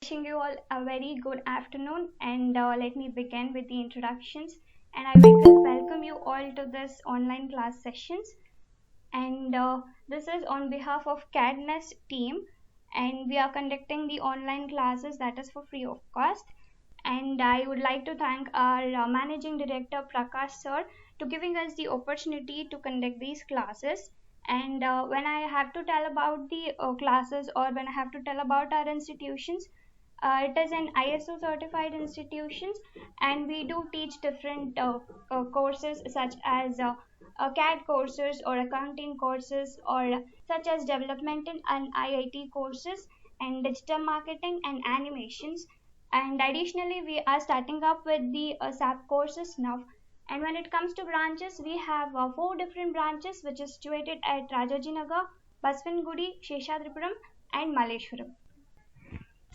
wishing you all a very good afternoon, and let me begin with the introductions. And I will welcome you all to this online class sessions. And this is on behalf of CADNES team, and we are conducting the online classes that is for free of cost. And I would like to thank our Managing Director Prakash sir to giving us the opportunity to conduct these classes. And when I have to tell about the classes, or when I have to tell about our institutions, it is an ISO certified institutions, and we do teach different courses such as CAD courses or accounting courses, or such as development and IIT courses, and digital marketing and animations. And additionally, we are starting up with the SAP courses now. And when it comes to branches, we have four different branches which is situated at Rajajinagar, Baswangudi, Sheshadripuram, and Malleshwaram.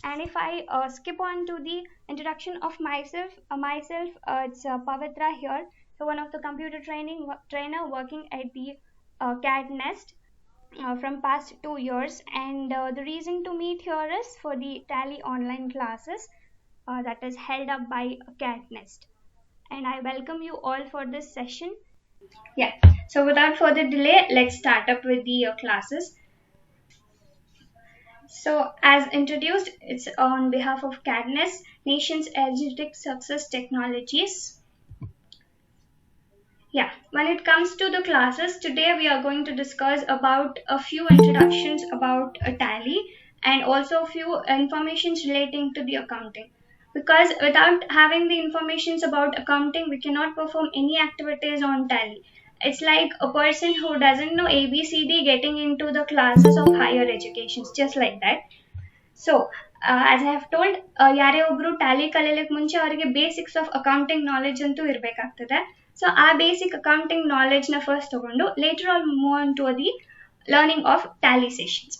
And if I skip on to the introduction of myself, it's Pavitra here, so one of the computer trainer working at the CAD Nest from past 2 years. And the reason to meet here is for the Tally online classes that is held up by CAD Nest. And I welcome you all for this session. Yeah, so without further delay, let's start up with the classes. So, as introduced, it's on behalf of CADNES, Nation's Energetic Success Technologies. Yeah, when it comes to the classes, today we are going to discuss about a few introductions about Tally, and also a few informations relating to the accounting. Because without having the informations about accounting, we cannot perform any activities on Tally. It's like a person who doesn't know ABCD getting into the classes of higher educations, just like that. So, as I have told, ಯಾರೇ ಒಬ್ರು Tally ಕಲಿಯಲಿಕ್ಕೆ ಮುಂಚೆ ಅವರಿಗೆ basics of accounting knowledge ಅಂತೂ ಇರಬೇಕಾಗ್ತದೆ. So ಆ basic accounting knowledge ನ first ತಗೊಂಡು later on move on to the learning of Tally sessions.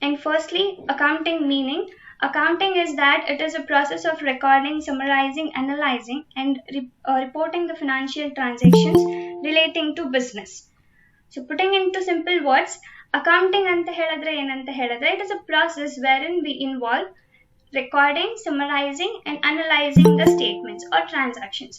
And firstly, accounting meaning. Accounting is that it is a process of recording, summarizing, analyzing, and reporting the financial transactions relating to business. So, putting into simple words, accounting anta heladre enanta heladre, it is a process wherein we involve recording, summarizing, and analyzing the statements or transactions.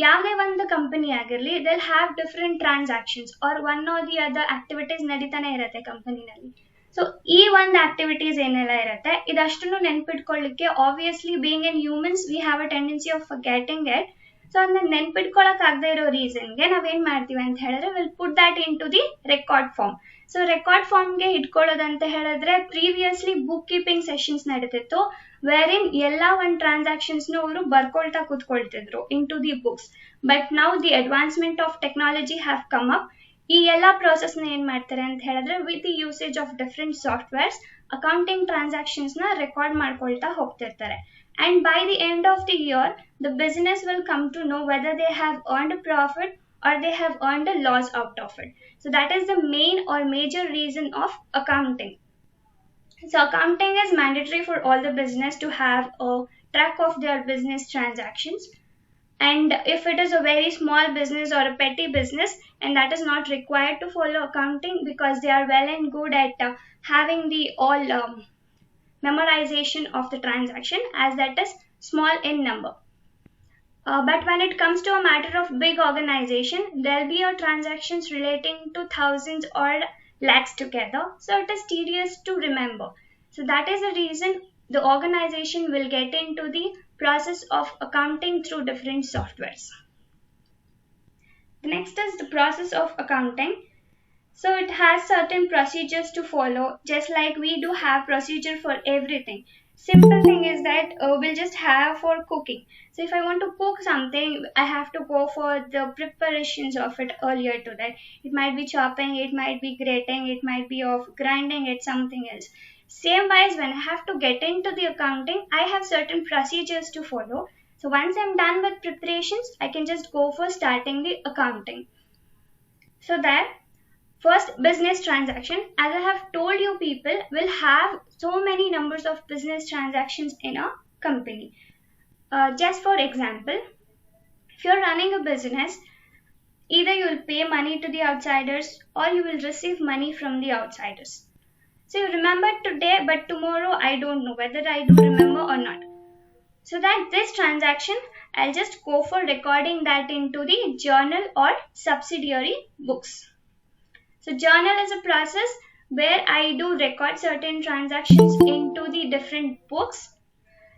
ಯಾವುದೇ ಒಂದು company ಆಗಿರಲಿ, they'll have different transactions or one or the other activities ನಡೀತಾನೆ ಇರುತ್ತೆ ಕಂಪನಿನಲ್ಲಿ. So ಈ ಒಂದು activities ಏನೆಲ್ಲ ಇರುತ್ತೆ ಇದಷ್ಟನ್ನು ನೆನ್ಪಿಟ್ಕೊಳ್ಳಿಕ್ಕೆ obviously being an humans we have a tendency of getting it. So ಅದನ್ನ ನೆನ್ಪಿಟ್ಕೊಳಕ್ ಆಗದೆ ಇರೋ ರೀಸನ್ಗೆ ನಾವೇನ್ ಮಾಡ್ತೀವಿ ಅಂತ ಹೇಳಿದ್ರೆ will put that into the record form. So record ಫಾರ್ಮ್ಗೆ ಇಟ್ಕೊಳ್ಳೋದಂತ ಹೇಳಿದ್ರೆ ಪ್ರೀವಿಯಸ್ಲಿ ಬುಕ್ ಕೀಪಿಂಗ್ ಸೆಷನ್ಸ್ ನಡೀತಿತ್ತು, ವೇರ್ ಇನ್ ಎಲ್ಲ ಒಂದು ಟ್ರಾನ್ಸಾಕ್ಷನ್ಸ್ನು ಅವರು ಬರ್ಕೊಳ್ತಾ ಕೂತ್ಕೊಳ್ತಿದ್ರು into the books. But now the advancement of technology have come up. ಈ ಎಲ್ಲ ಪ್ರಾಸೆಸ್ನ ಏನ್ ಮಾಡ್ತಾರೆ ಅಂತ ಹೇಳಿದ್ರೆ with the usage of different softwares accounting transactions ನ ರೆಕಾರ್ಡ್ ಮಾಡ್ಕೊಳ್ತಾ ಹೋಗ್ತಿರ್ತಾರೆ. And by the end of the year the business will come to know whether they have earned profit or they have earned a loss out of it. So that is the main or major reason of accounting. So accounting is mandatory for all the business to have a track of their business transactions. And if it is a very small business or a petty business, and that is not required to follow accounting because they are well and good at having the all memorization of the transaction, as that is small in number. But when it comes to a matter of big organization, there will be transactions relating to thousands or lakhs together. So it is tedious to remember. So that is the reason the organization will get into the process of accounting through different softwares. Next is the process of accounting. So it has certain procedures to follow, just like we do have procedure for everything. Simple thing is that we'll just have for cooking. So if I want to cook something, I have to go for the preparations of it earlier to that. It might be chopping, it might be grating, it might be of grinding it, something else. Same wise, when I have to get into the accounting, I have certain procedures to follow. So once I'm done with preparations, I can just go for starting the accounting. So that first, business transaction. As I have told you, people will have so many numbers of business transactions in a company. Just for example, if you're running a business, either you will pay money to the outsiders or you will receive money from the outsiders. So you remember today, but tomorrow I don't know whether I do remember or not. So that this transaction, I'll just go for recording that into the journal or subsidiary books. So journal is a process where I do record certain transactions into the different books.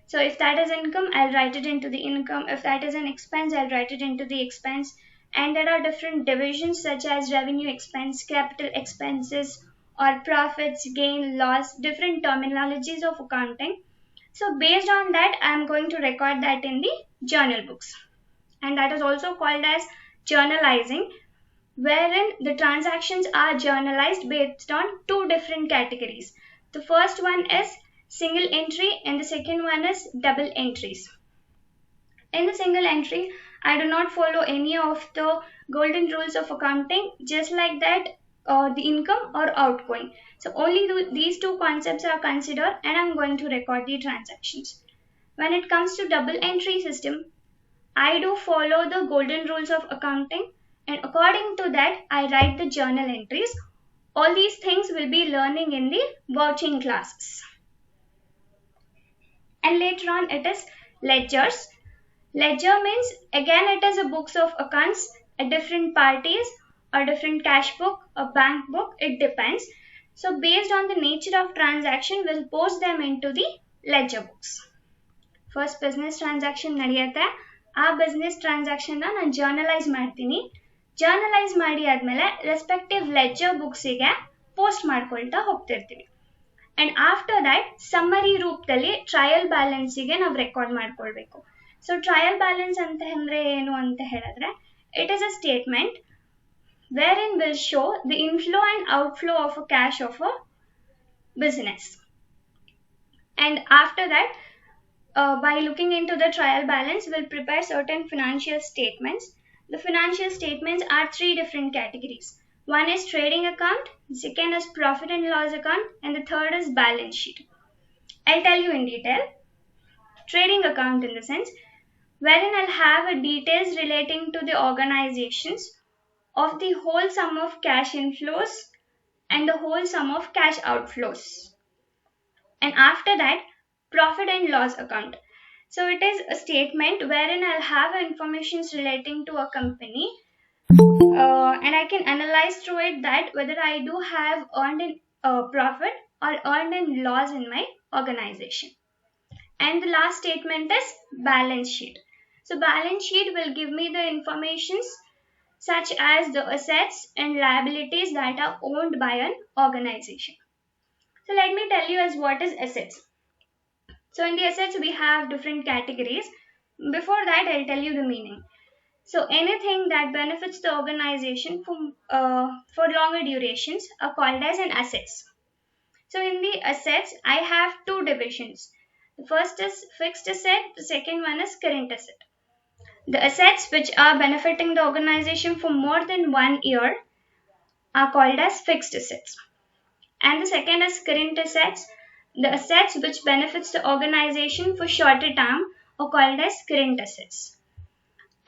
So if that is income, I'll write it into the income. If that is an expense, I'll write it into the expense. And there are different divisions such as revenue expense, capital expenses, or profits, gain, loss, different terminologies of accounting. So based on that, I'm going to record that in the journal books. And that is also called as journalizing, wherein the transactions are journalized based on two different categories. The first one is single entry and the second one is double entries. In the single entry, I do not follow any of the golden rules of accounting, just like that the income or outgoing. So only these two concepts are considered and I'm going to record the transactions. When it comes to double entry system, I do follow the golden rules of accounting, and according to that I write the journal entries. All these things will be learning in the vouching classes. And later on it is ledgers. Ledger means again it is a books of accounts, a different parties, a different cash book, a bank book, it depends. So based on the nature of transaction, we'll post them into the ledger books. First business transaction ನಡೆಯುತ್ತೆ, ಆ business transaction ನಾನು journalize ಮಾಡ್ತೀನಿ. Journalize ಮಾಡಿ ಆದ್ಮೇಲೆ respective ledger books ಗೆ post ಮಾಡ್ಕೊಳ್ತಾ ಹೋಗ್ತಿರ್ತೀವಿ. And after that summary ರೂಪದಲ್ಲಿ ಟ್ರಯಲ್ ಬ್ಯಾಲೆನ್ಸ್ ಗೆ ನಾವು ರೆಕಾರ್ಡ್ ಮಾಡ್ಕೊಳ್ಬೇಕು. ಸೊ ಟ್ರಯಲ್ ಬ್ಯಾಲೆನ್ಸ್ ಅಂತ ಅಂದ್ರೆ ಏನು ಅಂತ ಹೇಳಿದ್ರೆ, it is a statement wherein will show the inflow and outflow of a cash of a business. And after that, by looking into the trial balance, we'll prepare certain financial statements. The financial statements are three different categories. One is trading account, second is profit and loss account, and the third is balance sheet. I'll tell you in detail. Trading account in the sense wherein I'll have details relating to the organizations of the whole sum of cash inflows and the whole sum of cash outflows. And after that, profit and loss account. So it is a statement wherein I'll have information relating to a company, and I can analyze through it that whether I do have earned in profit or earned in loss in my organization. And the last statement is balance sheet. So balance sheet will give me the informations such as the assets and liabilities that are owned by an organization. So let me tell you as what is assets. So in the assets we have different categories. Before that I'll tell you the meaning. So anything that benefits the organization for longer durations are called as an assets. So in the assets I have two divisions. The first is fixed asset, the second one is current asset. The assets which are benefiting the organization for more than 1 year are called as fixed assets. And the second is current assets. The assets which benefits the organization for shorter term are called as current assets.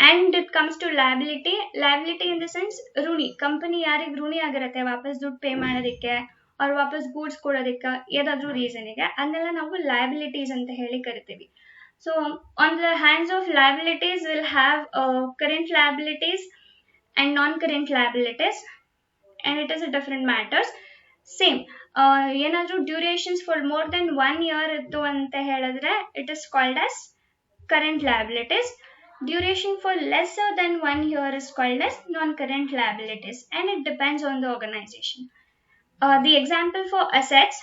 And it comes to liability. Liability in the sense ಋಣಿ, company ಯಾರಿಗೆ ಋಣಿ ಆಗಿರುತ್ತೆ ವಾಪಸ್ ದುಡ್ಡು pay ಮಾಡೋದಕ್ಕೆ ಅವ್ರು ವಾಪಸ್ goods ಕೊಡೋದಕ್ಕೆ ಏದಾದ್ರೂ ರೀಸನ್ಗೆ, ಅದನ್ನೆಲ್ಲ ನಾವು ಲಯಬಿಲಿಟೀಸ್ ಅಂತ ಹೇಳಿ ಕರಿತೀವಿ. So on the hands of liabilities we'll have current liabilities and non-current liabilities, and it is a different matters. Same ಏನಾದ್ರೂ durations for more than 1 year ಇತ್ತು ಅಂತ ಹೇಳಿದ್ರೆ it is called as current liabilities. Duration for lesser than 1 year is called as non-current liabilities, and it depends on the organization. The example for assets,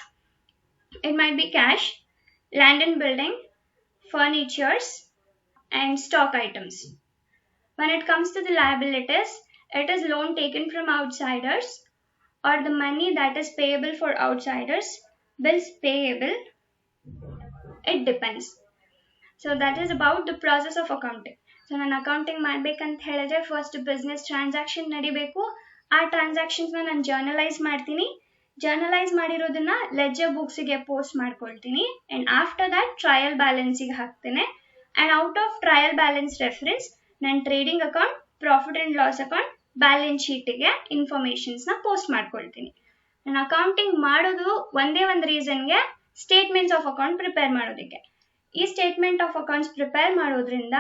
it might be cash, land and building, furnitures, and stock items. When it comes to the liabilities, it is loan taken from outsiders or the money that is payable for outsiders, bills payable, it depends. So that is about the process of accounting. So ನಾನು accounting ಮಾಡ್ಬೇಕಂತ ಹೇಳಿದ್ರೆ first business transaction ನಡಿಬೇಕು. ಆ ಟ್ರಾನ್ಸಾಕ್ಷನ್ಸ್ನ ನಾನು journalise ಮಾಡ್ತೀನಿ. Journalise ಮಾಡಿರೋದನ್ನ ledger ಬುಕ್ಸಿಗೆ post ಮಾಡ್ಕೊಳ್ತೀನಿ. ಆ್ಯಂಡ್ ಆಫ್ಟರ್ ದಟ್ ಟ್ರಯಲ್ ಬ್ಯಾಲೆನ್ಸಿಗೆ ಹಾಕ್ತೇನೆ. And out of trial balance reference ನಾನು trading account, profit and loss account, balance ಶೀಟಿಗೆ ಇನ್ಫಾರ್ಮೇಷನ್ಸ್ನ ಪೋಸ್ಟ್ ಮಾಡ್ಕೊಳ್ತೀನಿ. ನಾನು ಅಕೌಂಟಿಂಗ್ ಮಾಡೋದು ಒಂದೇ ಒಂದು ರೀಸನ್ಗೆ, ಸ್ಟೇಟ್ಮೆಂಟ್ಸ್ ಆಫ್ ಅಕೌಂಟ್ ಪ್ರಿಪೇರ್ ಮಾಡೋದಕ್ಕೆ. ಈ ಸ್ಟೇಟ್ಮೆಂಟ್ ಆಫ್ ಅಕೌಂಟ್ಸ್ ಪ್ರಿಪೇರ್ ಮಾಡೋದ್ರಿಂದ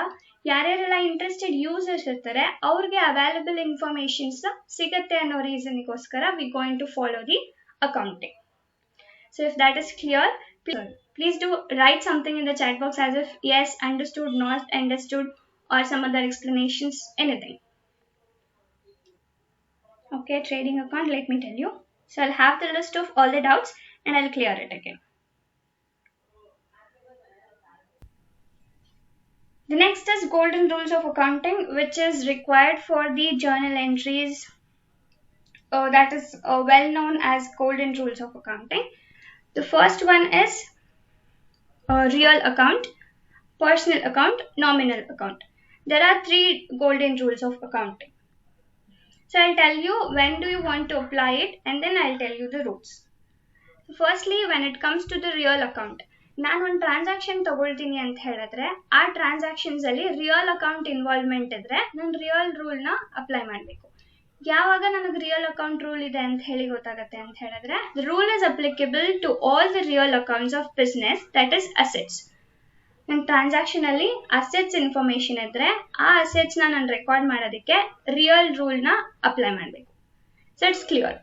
ಯಾರ್ಯಾರೆಲ್ಲ ಇಂಟ್ರೆಸ್ಟೆಡ್ ಯೂಸರ್ಸ್ ಇರ್ತಾರೆ ಅವ್ರಿಗೆ ಅವೈಲಬಲ್ ಇನ್ಫಾರ್ಮೇಶನ್ಸ್ ಸಿಗತ್ತೆ ಅನ್ನೋ ರೀಸನ್ಗೋಸ್ಕರ we going to follow the accounting. So if that is clear, please do write something in the chat box as if yes, understood, not understood, or some other explanations, anything. Okay, trading account, let me tell you. So I'll have the list of all the doubts and I'll clear it again. The next is golden rules of accounting, which is required for the journal entries. That is well known as golden rules of accounting. The first one is real account, personal account, nominal account. There are 3 golden rules of accounting. So I'll tell you when do you want to apply it, and then I'll tell you the rules. So firstly, when it comes to the real account, ನಾನು ಒಂದು transaction ತಗೊಳ್ತೀನಿ ಅಂತ ಹೇಳಿದ್ರೆ ಆ transactions ಅಲ್ಲಿ real account involvement ಇದ್ರೆ ನಾನು real ರೂಲ್ನ ಅಪ್ಲೈ ಮಾಡಬೇಕು. ಯಾವಾಗ ನನಗೆ ರಿಯಲ್ ಅಕೌಂಟ್ ರೂಲ್ ಇದೆ ಅಂತ ಹೇಳಿ ಗೊತ್ತಾಗುತ್ತೆ ಅಂತ ಹೇಳಿದ್ರೆ, the rule is applicable to all the real accounts of business, that is assets. ನನ್ನ ಟ್ರಾನ್ಸಾಕ್ಷನ್ ಅಲ್ಲಿ ಅಸೆಟ್ಸ್ ಇನ್ಫಾರ್ಮೇಶನ್ ಇದ್ರೆ ಆ ಅಸೆಟ್ಸ್ ನಾನು ರೆಕಾರ್ಡ್ ಮಾಡೋದಕ್ಕೆ ರಿಯಲ್ ರೂಲ್ನ ಅಪ್ಲೈ ಮಾಡಬೇಕು. So it's clear.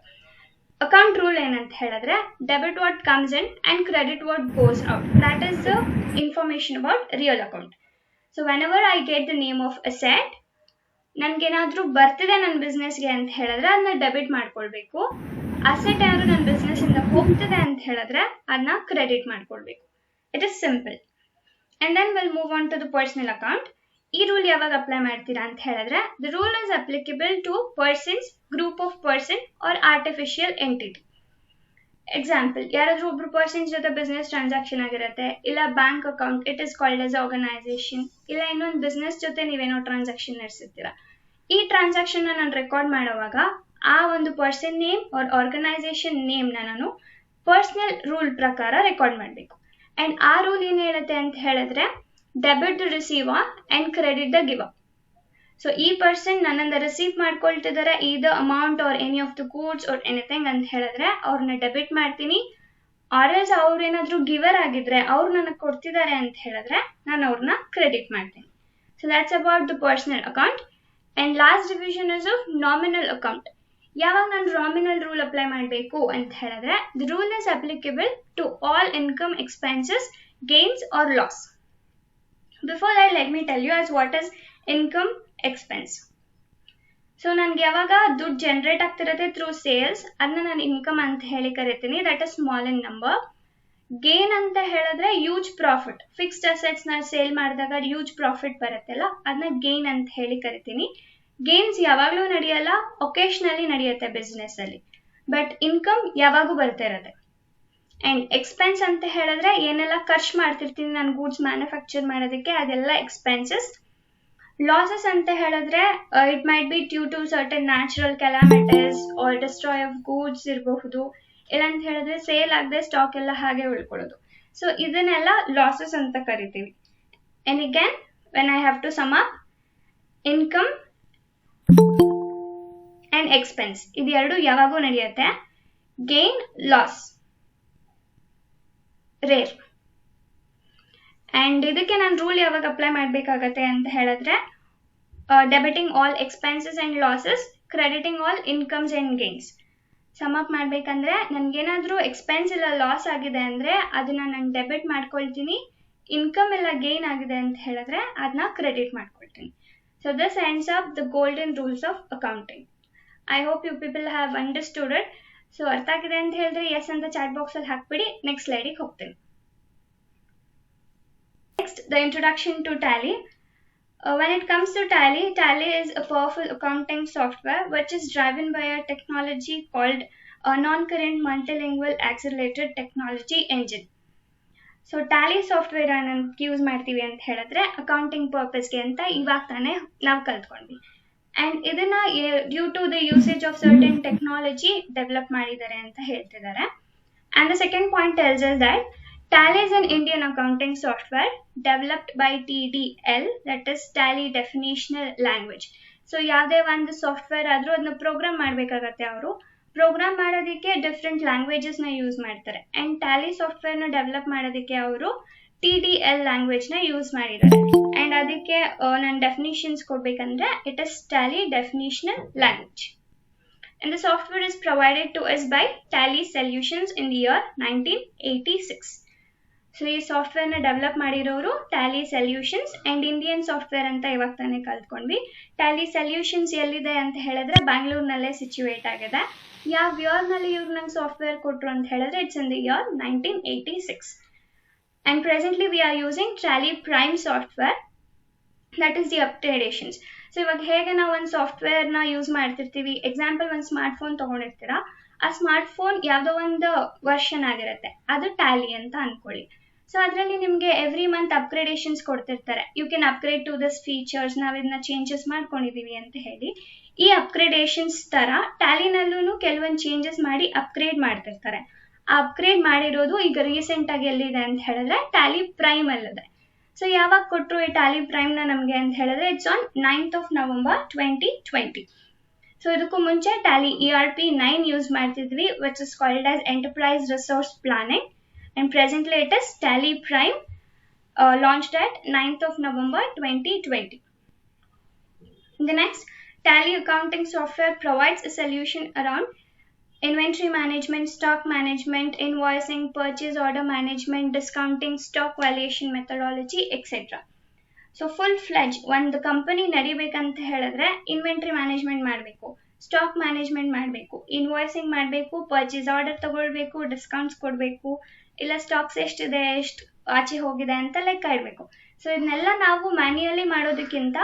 Account rule ಏನಂತ ಹೇಳಿದ್ರೆ, debit what comes in and credit what goes out. That is the information about real account. So whenever I get the name of asset, ನನ್ಗೇನಾದ್ರೂ ಬರ್ತಿದೆ ನನ್ನ ಬಿಸ್ನೆಸ್ಗೆ ಅಂತ ಹೇಳಿದ್ರೆ ಅದನ್ನ debit ಮಾಡ್ಕೊಳ್ಬೇಕು. Asset ಏನಾದ್ರು ನನ್ನ ಬಿಸ್ನೆಸ್ ಇಂದ ಹೋಗ್ತಿದೆ ಅಂತ ಹೇಳಿದ್ರೆ ಅದನ್ನ ಕ್ರೆಡಿಟ್ ಮಾಡ್ಕೊಳ್ಬೇಕು. It is simple. And then will move on to the personal account. ಈ ರೂಲ್ ಯಾವಾಗ ಅಪ್ಲೈ ಮಾಡ್ತೀರಾ ಅಂತ ಹೇಳಿದ್ರೆ, the rule is applicable to persons, group of person or artificial entity. Example, ಯಾರಾದ್ರೂ ಒಬ್ರು ಪರ್ಸನ್ಸ್ ಜೊತೆ ಬಿಸ್ನೆಸ್ ಟ್ರಾನ್ಸಾಕ್ಷನ್ ಆಗಿರುತ್ತೆ, ಇಲ್ಲ bank account, it is called as organisation, ಇಲ್ಲ ಇನ್ನೊಂದು ಬಿಸ್ನೆಸ್ ಜೊತೆ ನೀವೇನೋ ಟ್ರಾನ್ಸಾಕ್ಷನ್ ನಡೆಸಿರ್ತೀರಾ. ಈ ಟ್ರಾನ್ಸಾಕ್ಷನ್ ನಾನು ರೆಕಾರ್ಡ್ ಮಾಡುವಾಗ ಆ ಒಂದು ಪರ್ಸನ್ ನೇಮ್ ಆರ್ ಆರ್ಗನೈಸೇಷನ್ ನೇಮ್ನ ನಾನು ಪರ್ಸನಲ್ ರೂಲ್ ಪ್ರಕಾರ ರೆಕಾರ್ಡ್ ಮಾಡಬೇಕು. ಅಂಡ್ ಆ ರೂಲ್ ಏನು ಹೇಳುತ್ತೆ ಅಂತ ಹೇಳಿದ್ರೆ, debit the receiver and credit the ಗಿವರ್. So ಈ ಪರ್ಸನ್ ನನ್ನಿಂದ ರಿಸೀವ್ ಮಾಡ್ಕೊಳ್ತಿದ್ದಾರೆ ಈ the amount R any of the goods or anything ಅಂತ ಹೇಳಿದ್ರೆ ಅವ್ರನ್ನ ಡೆಬಿಟ್ ಮಾಡ್ತೀನಿ. ಆರ್ ಎಲ್ಸ್ ಅವ್ರೇನಾದ್ರೂ ಗಿವರ್ ಆಗಿದ್ರೆ ಅವ್ರು ನನಗೆ ಕೊಡ್ತಿದ್ದಾರೆ ಅಂತ ಹೇಳಿದ್ರೆ ನಾನು ಅವ್ರನ್ನ ಕ್ರೆಡಿಟ್ ಮಾಡ್ತೀನಿ. So that's about the personal account. And last division is of nominal account. ಯಾವಾಗ ನಾನು ನಾಮಿನಲ್ ರೂಲ್ ಅಪ್ಲೈ ಮಾಡಬೇಕು ಅಂತ ಹೇಳಿದ್ರೆ, the rule is applicable to all income, expenses, gains or loss. Before that, let me tell you as what is income, expense. So ನನ್ಗೆ ಯಾವಾಗ ದುಡ್ಡು generate ಆಗ್ತಿರತ್ತೆ through sales, ಅದನ್ನ ನಾನು ಇನ್ಕಮ್ ಅಂತ ಹೇಳಿ ಕರಿತೀನಿ, that is small in number. Gain ಅಂತ ಹೇಳಿದ್ರೆ ಯೂಜ್ ಪ್ರಾಫಿಟ್, ಫಿಕ್ಸ್ಡ್ ಅಸೆಟ್ಸ್ ನಾನು ಸೇಲ್ ಮಾಡಿದಾಗ ಯೂಜ್ ಪ್ರಾಫಿಟ್ ಬರುತ್ತಲ್ಲ ಅದನ್ನ ಗೇನ್ ಅಂತ ಹೇಳಿ ಕರಿತೀನಿ. ಗೇನ್ಸ್ ಯಾವಾಗಲೂ ನಡೆಯಲ್ಲ, ಒಕೇಶನಲಿ ನಡೆಯುತ್ತೆ ಬಿಸ್ನೆಸ್ ಅಲ್ಲಿ, ಬಟ್ ಇನ್ಕಮ್ ಯಾವಾಗೂ ಬರ್ತಾ ಇರತ್ತೆ. ಅಂಡ್ ಎಕ್ಸ್ಪೆನ್ಸ್ ಅಂತ ಹೇಳಿದ್ರೆ ಏನೆಲ್ಲ ಖರ್ಚು ಮಾಡ್ತಿರ್ತೀನಿ ನಾನು ಗೂಡ್ಸ್ ಮ್ಯಾನುಫ್ಯಾಕ್ಚರ್ ಮಾಡೋದಕ್ಕೆ, ಅದೆಲ್ಲ ಎಕ್ಸ್ಪೆನ್ಸಸ್. ಲಾಸಸ್ ಅಂತ ಹೇಳಿದ್ರೆ it might be due to certain natural calamities or destroy of goods ಇರಬಹುದು, ಇಲ್ಲ ಅಂತ ಹೇಳಿದ್ರೆ ಸೇಲ್ ಆಗದೆ ಸ್ಟಾಕ್ ಎಲ್ಲ ಹಾಗೆ ಉಳ್ಕೊಳ್ಳೋದು. ಸೊ ಇದನ್ನೆಲ್ಲ ಲಾಸಸ್ ಅಂತ ಕರಿತೀವಿ. And again when I have to sum up, income and expense ಇದೆರಡು ಯಾವಾಗೂ ನಡೆಯುತ್ತೆ. Gain, loss rare. ಅಂಡ್ ಇದಕ್ಕೆ ನಾನು ರೂಲ್ ಯಾವಾಗ ಅಪ್ಲೈ ಮಾಡಬೇಕಾಗತ್ತೆ ಅಂತ ಹೇಳಿದ್ರೆ, debiting all expenses and losses, crediting all incomes and gains. Sum up ಮಾಡ್ಬೇಕಂದ್ರೆ ನನ್ಗೇನಾದ್ರೂ ಎಕ್ಸ್ಪೆನ್ಸ್ ಇಲ್ಲ ಲಾಸ್ ಆಗಿದೆ ಅಂದ್ರೆ ಅದನ್ನ ನಾನು ಡೆಬಿಟ್ ಮಾಡ್ಕೊಳ್ತೀನಿ, ಇನ್ಕಮ್ ಇಲ್ಲ ಗೇನ್ ಆಗಿದೆ ಅಂತ ಹೇಳಿದ್ರೆ ಅದನ್ನ ಕ್ರೆಡಿಟ್ ಮಾಡ್ಕೊಳ್ತೀನಿ. So this ends up the golden rules of accounting. I hope you people have understood it. So ಅರ್ಥ ಆಗಿದೆ ಅಂತ ಹೇಳಿದ್ರೆ ಎಸ್ ಅಂತ ಚಾಟ್ ಬಾಕ್ಸ್ ಅಲ್ಲಿ ಹಾಕ್ಬಿಡಿ. ನೆಕ್ಸ್ಟ್ ಸ್ಲೈಡಿಗೆ ಹೋಗ್ತೀನಿ. Next, the introduction to Tally. When it comes to Tally, Tally is a powerful accounting software which is driven by a technology called a non-current multilingual accelerated technology engine. So Tally software ಅನ್ನು use ಮಾಡ್ತೀವಿ ಅಂತ ಹೇಳಿದ್ರೆ accounting ಪರ್ಪಸ್ಗೆ ಅಂತ ಇವಾಗ ತಾನೇ ನಾವು ಕಲ್ತ್ಕೊಂಡ್ವಿ. ಅಂಡ್ ಇದನ್ನ due to the usage of certain technology develop ಮಾಡಿದ್ದಾರೆ ಅಂತ ಹೇಳ್ತಿದ್ದಾರೆ. And the second point tells us that Tally is an Indian accounting software developed by TDL, that is Tally Definitional Language. So ಯಾವುದೇ ಒಂದು software ಆದ್ರೂ ಅದನ್ನ program ಮಾಡಬೇಕಾಗತ್ತೆ ಅವರು. Program ಮಾಡೋದಕ್ಕೆ ಡಿಫ್ರೆಂಟ್ ಲ್ಯಾಂಗ್ವೇಜಸ್ನ ಯೂಸ್ ಮಾಡ್ತಾರೆ. ಆ್ಯಂಡ್ ಟ್ಯಾಲಿ ಸಾಫ್ಟ್ವೇರ್ನ ಡೆವಲಪ್ ಮಾಡೋದಕ್ಕೆ ಅವರು TDL ಲ್ಯಾಂಗ್ವೇಜ್ನ ಯೂಸ್ ಮಾಡಿದ್ದಾರೆ. ಆ್ಯಂಡ್ ಅದಕ್ಕೆ ನಾನು ಡೆಫಿನಿಷನ್ಸ್ ಕೊಡಬೇಕಂದ್ರೆ it is Tally definitional language. And the software is provided to us by Tally Solutions in the year 1986. So ಈ ಸಾಫ್ಟ್ವೇರ್ನ ಡೆವಲಪ್ ಮಾಡಿರೋರು Tally Solutions and Indian software ಅಂತ ಇವಾಗ ತಾನೇ ಕಲ್ತ್ಕೊಂಡ್ವಿ. ಟ್ಯಾಲಿ ಸೊಲ್ಯೂಷನ್ಸ್ ಎಲ್ಲಿದೆ ಅಂತ ಹೇಳಿದ್ರೆ ಬ್ಯಾಂಗ್ಳೂರ್ನಲ್ಲೇ ಸಿಚುವೇಟ್ ಆಗಿದೆ. ಯಾವ ಇಯರ್ನಲ್ಲಿ ಇವ್ರು ನಂಗೆ ಸಾಫ್ಟ್ವೇರ್ ಕೊಟ್ಟರು ಅಂತ ಹೇಳಿದ್ರೆ it's in the year 1986. And presently we are using Tally Prime software, that is the upgradations. ಸೊ ಇವಾಗ ಹೇಗೆ ನಾವು ಒಂದು ಸಾಫ್ಟ್ವೇರ್ನ ಯೂಸ್ ಮಾಡ್ತಿರ್ತೀವಿ, ಎಕ್ಸಾಂಪಲ್ ಒಂದು ಸ್ಮಾರ್ಟ್ ಫೋನ್ ತೊಗೊಂಡಿರ್ತೀರಾ, ಆ ಸ್ಮಾರ್ಟ್ ಫೋನ್ ಯಾವುದೋ ಒಂದು ವರ್ಷನ್ ಆಗಿರುತ್ತೆ, ಅದು ಟ್ಯಾಲಿ ಅಂತ ಅನ್ಕೊಳ್ಳಿ. ಸೊ ಅದರಲ್ಲಿ ನಿಮಗೆ ಎವ್ರಿ ಮಂತ್ ಅಪ್ಗ್ರೇಡೇಷನ್ಸ್ ಕೊಡ್ತಿರ್ತಾರೆ. You can upgrade to this features, ನಾವು ಇದನ್ನ ಚೇಂಜಸ್ ಮಾಡ್ಕೊಂಡಿದ್ದೀವಿ ಅಂತ ಹೇಳಿ. ಈ ಅಪ್ಗ್ರೇಡೇಷನ್ಸ್ ಥರ ಟ್ಯಾಲಿನಲ್ಲೂ ಕೆಲವೊಂದು ಚೇಂಜಸ್ ಮಾಡಿ ಅಪ್ಗ್ರೇಡ್ ಮಾಡ್ತಿರ್ತಾರೆ. ಆ ಅಪ್ಗ್ರೇಡ್ ಮಾಡಿರೋದು ಈಗ ರೀಸೆಂಟಾಗಿ ಎಲ್ಲಿದೆ ಅಂತ ಹೇಳಿದ್ರೆ ಟ್ಯಾಲಿ ಪ್ರೈಮ್ ಅಲ್ಲಿದೆ. ಸೊ ಯಾವಾಗ ಕೊಟ್ಟರು ಈ ಟ್ಯಾಲಿ ಪ್ರೈಮ್ನ ನಮಗೆ ಅಂತ ಹೇಳಿದ್ರೆ it's on 9th of November 2020. So ಇದಕ್ಕೂ ಮುಂಚೆ ಟ್ಯಾಲಿ ERP9 ಯೂಸ್ ಮಾಡ್ತಿದ್ವಿ, which is called as enterprise resource planning. And presently it is Tally prime, launched at 9th of November 2020. The next, Tally accounting software provides a solution around inventory management, stock management, invoicing, purchase order management, discounting, stock valuation methodology, etc. So full ಫ್ಲೆಜ್ ಒಂದು company ನಡಿಬೇಕಂತ ಹೇಳಿದ್ರೆ inventory management ಮಾಡಬೇಕು, stock management ಮಾಡಬೇಕು, invoicing ಮಾಡಬೇಕು, purchase order ತಗೊಳ್ಬೇಕು, discounts ಕೊಡಬೇಕು, ಇಲ್ಲ stocks ಎಷ್ಟಿದೆ, ಎಷ್ಟು ಆಚೆ ಹೋಗಿದೆ ಅಂತ ಲೆಕ್ಕ ಇಡಬೇಕು. ಸೊ ಇದನ್ನೆಲ್ಲ ನಾವು ಮ್ಯಾನ್ಯುಯಲಿ ಮಾಡೋದಕ್ಕಿಂತ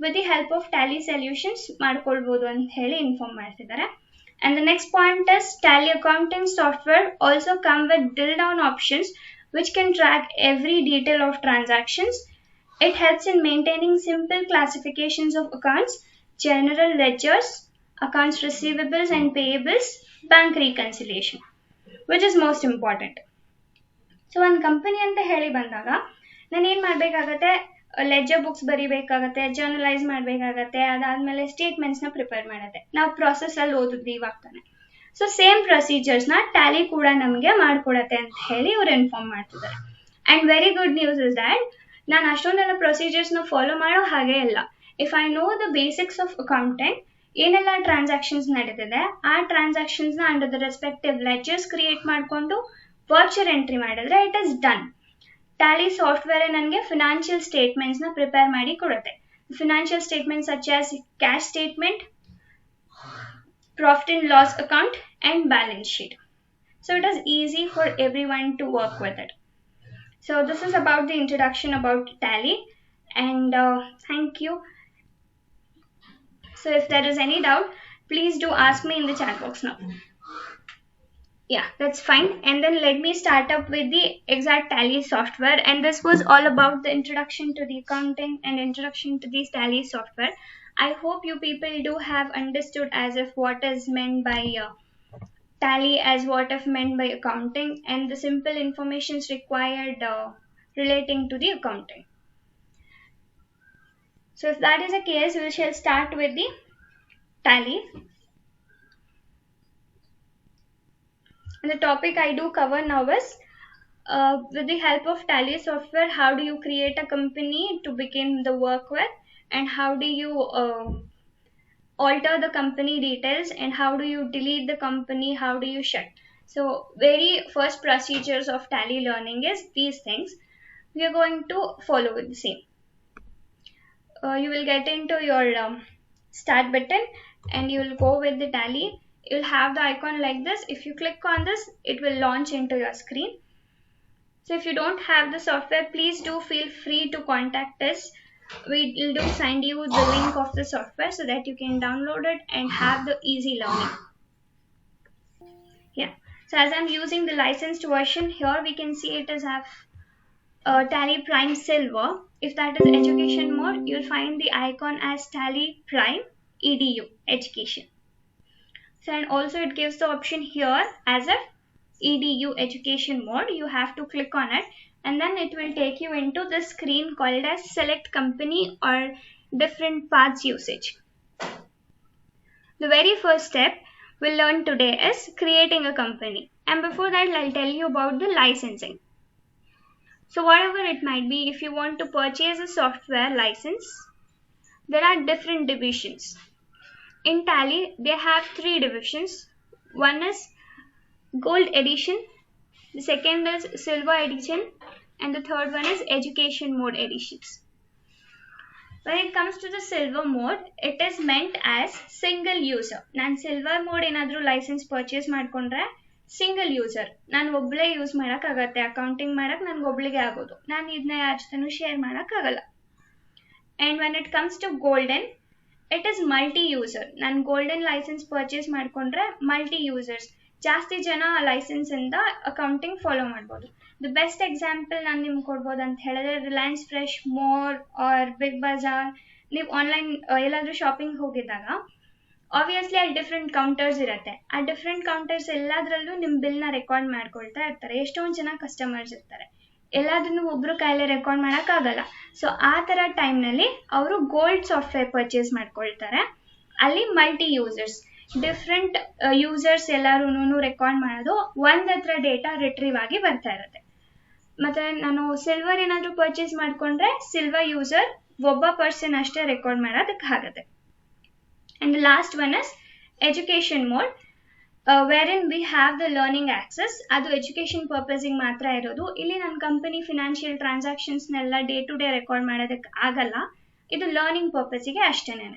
with the help of Tally solutions ಮಾಡ್ಕೊಳ್ಬೋದು ಅಂತ ಹೇಳಿ ಇನ್ಫಾರ್ಮ್ ಮಾಡ್ತಿದ್ದಾರೆ. And the next point is Tally accounting software also come with drill down options which can track every detail of transactions. It helps in maintaining simple classifications of accounts, general ledgers, accounts receivables and payables, bank reconciliation, which is most important. So one company anta heli bandaga ನಾನು ಏನು ಮಾಡಬೇಕಾಗತ್ತೆ, leisure books ಬರಿಬೇಕಾಗತ್ತೆ, journalise ಮಾಡಬೇಕಾಗತ್ತೆ, ಅದಾದ್ಮೇಲೆ ಸ್ಟೇಟ್ಮೆಂಟ್ಸ್ನ prepare ಮಾಡುತ್ತೆ. ನಾವು ಪ್ರಾಸೆಸ್ಸಲ್ಲಿ ಓದಿದ್ವಿ ಇವಾಗ ತಾನೆ. So same ಪ್ರೊಸೀಜರ್ಸ್ನ Tally ಕೂಡ ನಮಗೆ ಮಾಡಿಕೊಡತ್ತೆ ಅಂತ ಹೇಳಿ ಇವ್ರು ಇನ್ಫಾರ್ಮ್ ಮಾಡ್ತಿದ್ದಾರೆ. And very good news is that ನಾನು ಅಷ್ಟೊಂದೆಲ್ಲ ಪ್ರೊಸೀಜರ್ಸ್ನ ಫಾಲೋ ಮಾಡೋ ಹಾಗೆ ಇಲ್ಲ. If I know the basics of accounting, ಏನೆಲ್ಲ ಟ್ರಾನ್ಸಾಕ್ಷನ್ಸ್ ನಡೀತಿದೆ, ಆ ಟ್ರಾನ್ಸಾಕ್ಷನ್ಸ್ನ under the respective ledgers create ಮಾಡಿಕೊಂಡು ವರ್ಚರ್ ಎಂಟ್ರಿ ಮಾಡಿದ್ರೆ it is done. Tally software ನನಗೆ ಫಿನಾನ್ಷಿಯಲ್ ಸ್ಟೇಟ್ಮೆಂಟ್ಸ್ನ ಪ್ರಿಪೇರ್ ಮಾಡಿ ಕೊಡುತ್ತೆ. Financial statements such as cash statement, profit and loss account and balance sheet. So it is easy for everyone to work with it. So this is about the introduction about Tally, and thank you. So if there is any doubt, please do ask me in the chat box now. Yeah, that's fine. And then let me start up with the exact Tally software. And this was all about the introduction to the accounting and introduction to this Tally software. I hope you people do have understood as if what is meant by Tally, as what is meant by accounting, and the simple informations required relating to the accounting. So if that is the case, we shall start with the Tally. And the topic I do cover now is with the help of Tally software, how do you create a company to begin the work with, and how do you alter the company details, and how do you delete the company, how do you shut. So very first procedures of Tally learning is these things. We are going to follow with the same. You will get into your start button and you will go with the Tally. You will have the icon like this. If you click on this, it will launch into your screen. So if you don't have the software, please do feel free to contact us. We will do send you the link of the software so that you can download it and have the easy learning. Yeah. So as I'm using the licensed version here, we can see it as have Tally Prime Silver. If that is education mode, you'll find the icon as Tally Prime EDU Education. So and also it gives the option here as a EDU Education mode. You have to click on it, and then it will take you into the screen called as Select Company or Different Paths Usage. The very first step we'll learn today is creating a company. And before that, I'll tell you about the licensing. So whatever it might be, if you want to purchase a software license, there are different divisions. In Tally, they have 3 divisions. One is Gold Edition, the second is Silver Edition, and the third one is Education Mode Editions. When it comes to the Silver Mode, it is meant as single user. ನಾನು Silver Mode ಏನಾದರೂ licence purchase ಮಾಡ್ಕೊಂಡ್ರೆ single user, ನಾನು ಒಬ್ಬಳೇ use ಮಾಡೋಕ್ಕಾಗತ್ತೆ. Accounting ಮಾಡೋಕ್ಕೆ ನನಗೆ ಒಬ್ಳಿಗೆ ಆಗೋದು, ನಾನು ಇದನ್ನ ಯಾರ ಜೊತೆನೂ ಶೇರ್ ಮಾಡೋಕ್ಕಾಗಲ್ಲ. And when it comes to golden, it is multi user. ನಾನು ಗೋಲ್ಡನ್ ಲೈಸೆನ್ಸ್ ಪರ್ಚೇಸ್ ಮಾಡ್ಕೊಂಡ್ರೆ ಮಲ್ಟಿ ಯೂಸರ್ಸ್, ಜಾಸ್ತಿ ಜನ ಆ ಲೈಸೆನ್ಸಿಂದ ಅಕೌಂಟಿಂಗ್ ಫಾಲೋ ಮಾಡ್ಬೋದು. ದ ಬೆಸ್ಟ್ ಎಕ್ಸಾಂಪಲ್ ನಾನು ನಿಮ್ಗೆ ಕೊಡ್ಬೋದು ಅಂತ ಹೇಳಿದ್ರೆ ರಿಲಯನ್ಸ್ ಫ್ರೆಶ್, ಮೋರ್ ಆರ್ ಬಿಗ್ ಬಜಾರ್. ನೀವು ಆನ್ಲೈನ್ ಎಲ್ಲಾದರೂ ಶಾಪಿಂಗ್ ಹೋಗಿದ್ದಾಗ ಆಬ್ವಿಯಸ್ಲಿ ಅಲ್ಲಿ ಡಿಫ್ರೆಂಟ್ ಕೌಂಟರ್ಸ್ ಇರುತ್ತೆ. ಆ ಡಿಫ್ರೆಂಟ್ ಕೌಂಟರ್ಸ್ ಎಲ್ಲದರಲ್ಲೂ ನಿಮ್ಮ ಬಿಲ್ನ ರೆಕಾರ್ಡ್ ಮಾಡ್ಕೊಳ್ತಾ ಇರ್ತಾರೆ. ಎಷ್ಟೊಂದು ಜನ ಕಸ್ಟಮರ್ಸ್ ಇರ್ತಾರೆ, ಎಲ್ಲದನ್ನು ಒಬ್ರು ಕೈಲೇ ರೆಕಾರ್ಡ್ ಮಾಡೋಕ್ಕಾಗಲ್ಲ. ಸೊ ಆ ಥರ ಟೈಮ್ನಲ್ಲಿ ಅವರು ಗೋಲ್ಡ್ ಸಾಫ್ಟ್ವೇರ್ ಪರ್ಚೇಸ್ ಮಾಡ್ಕೊಳ್ತಾರೆ. ಅಲ್ಲಿ ಮಲ್ಟಿ ಯೂಸರ್ಸ್, ಡಿಫ್ರೆಂಟ್ ಯೂಸರ್ಸ್ ಎಲ್ಲರೂ ರೆಕಾರ್ಡ್ ಮಾಡೋದು, ಒಂದ್ ಹತ್ರ ಡೇಟಾ ರಿಟ್ರೀವ್ ಆಗಿ ಬರ್ತಾ ಇರುತ್ತೆ. ಮತ್ತೆ ನಾನು ಸಿಲ್ವರ್ ಏನಾದರೂ ಪರ್ಚೇಸ್ ಮಾಡ್ಕೊಂಡ್ರೆ ಸಿಲ್ವರ್ ಯೂಸರ್ ಒಬ್ಬ ಪರ್ಸನ್ ಅಷ್ಟೇ ರೆಕಾರ್ಡ್ ಮಾಡೋದಕ್ಕಾಗತ್ತೆ. And last one is education mode, wherein we have the learning access. ಅದು ಎಜುಕೇಶನ್ ಪರ್ಪಸ್ಗೆ ಮಾತ್ರ ಇರೋದು. ಇಲ್ಲಿ ನನ್ನ ಕಂಪನಿ ಫಿನಾನ್ಷಿಯಲ್ ಟ್ರಾನ್ಸಾಕ್ಷನ್ಸ್ನೆಲ್ಲ ಡೇ ಟು ಡೇ ರೆಕಾರ್ಡ್ ಮಾಡೋದಕ್ಕೆ ಆಗಲ್ಲ. ಇದು ಲರ್ನಿಂಗ್ ಪರ್ಪಸ್ಗೆ ಅಷ್ಟೇನೆ.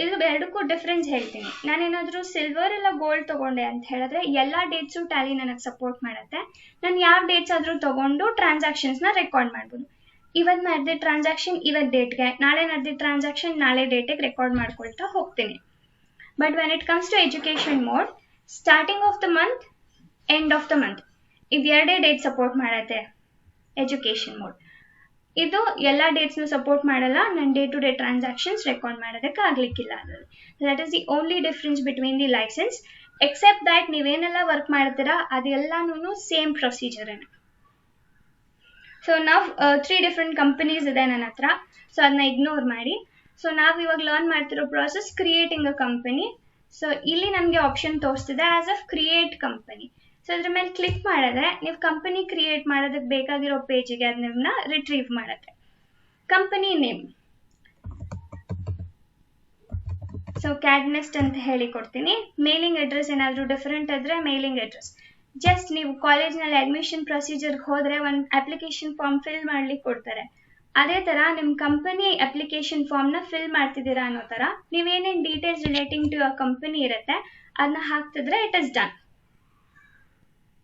ಇದು ಎರಡಕ್ಕೂ ಡಿಫ್ರೆನ್ಸ್ ಹೇಳ್ತೀನಿ. ನಾನೇನಾದರೂ ಸಿಲ್ವರ್ ಇಲ್ಲ ಗೋಲ್ಡ್ ತಗೊಂಡೆ ಅಂತ ಹೇಳಿದ್ರೆ ಎಲ್ಲ ಡೇಟ್ಸು ಟ್ಯಾಲಿ ನನಗೆ ಸಪೋರ್ಟ್ ಮಾಡುತ್ತೆ. ನಾನು ಯಾವ ಡೇಟ್ಸ್ ಆದರೂ ತಗೊಂಡು ಟ್ರಾನ್ಸಾಕ್ಷನ್ಸ್ನ ರೆಕಾರ್ಡ್ ಮಾಡ್ಬೋದು. ಇವತ್ತು ನಡೆದಿದ್ದ ಟ್ರಾನ್ಸಾಕ್ಷನ್ ಇವತ್ತು ಡೇಟ್ಗೆ, ನಾಳೆ ನಡೆದಿದ್ದ ಟ್ರಾನ್ಸಾಕ್ಷನ್ ನಾಳೆ ಡೇಟಿಗೆ ರೆಕಾರ್ಡ್ ಮಾಡ್ಕೊಳ್ತಾ ಹೋಗ್ತೀನಿ. But when it comes to education mode, starting of the month, end of the month, ಇದು ಎರಡೇ ಡೇಟ್ ಸಪೋರ್ಟ್ ಮಾಡುತ್ತೆ ಎಜುಕೇಶನ್ ಮೋಡ್. ಇದು ಎಲ್ಲ ಡೇಟ್ಸ್ನು ಸಪೋರ್ಟ್ ಮಾಡಲ್ಲ. ನಾನು day to day transactions record ಮಾಡೋದಕ್ಕೆ ಆಗ್ಲಿಕ್ಕಿಲ್ಲ. That is the only difference between the licence. Except that ನೀವೇನೆಲ್ಲ ವರ್ಕ್ ಮಾಡ್ತೀರಾ ಅದೆಲ್ಲನೂ ಸೇಮ್ ಪ್ರೊಸೀಜರೇನೆ. ಸೊ ನಾವು 3 ಡಿಫ್ರೆಂಟ್ ಕಂಪನೀಸ್ ಇದೆ ನನ್ನ ಹತ್ರ, ಸೊ ಅದನ್ನ ಇಗ್ನೋರ್ ಮಾಡಿ. ಸೊ ನಾವು ಇವಾಗ ಲರ್ನ್ ಮಾಡ್ತಿರೋ process creating a company. So ಇಲ್ಲಿ ನಮಗೆ ಆಪ್ಷನ್ ತೋರಿಸ್ತಿದೆ as a create company. So ಅದ್ರ ಮೇಲೆ ಕ್ಲಿಕ್ ಮಾಡಿದ್ರೆ ನೀವು ಕಂಪನಿ ಕ್ರಿಯೇಟ್ ಮಾಡೋದಕ್ಕೆ ಬೇಕಾಗಿರೋ ಪೇಜಿಗೆ ಅದು ನಿಮ್ಮನ್ನ ರಿಟ್ರೀವ್ ಮಾಡುತ್ತೆ. ಕಂಪನಿ ನೇಮ್, ಸೊ ಕ್ಯಾಡ್ನೆಸ್ಟ್ ಅಂತ ಹೇಳಿ ಕೊಡ್ತೀನಿ. ಮೇಲಿಂಗ್ ಅಡ್ರೆಸ್ ಏನಾದರೂ ಡಿಫರೆಂಟ್ ಇದ್ರೆ ಮೇಲಿಂಗ್ ಅಡ್ರೆಸ್. ಜಸ್ಟ್ ನೀವು ಕಾಲೇಜ್ನಲ್ಲಿ ಅಡ್ಮಿಷನ್ ಪ್ರೊಸೀಜರ್ಗೆ ಹೋದರೆ ಒಂದು ಅಪ್ಲಿಕೇಶನ್ ಫಾರ್ಮ್ ಫಿಲ್ ಮಾಡ್ಲಿಕ್ಕೆ ಕೊಡ್ತಾರೆ. ಅದೇ ಥರ ನಿಮ್ಮ ಕಂಪನಿ ಅಪ್ಲಿಕೇಶನ್ ಫಾರ್ಮ್ನ ಫಿಲ್ ಮಾಡ್ತಿದ್ದೀರಾ ಅನ್ನೋ ಥರ ನೀವೇನೇನು details relating to your company ಇರುತ್ತೆ ಅದನ್ನ ಹಾಕ್ತಿದ್ರೆ it is done.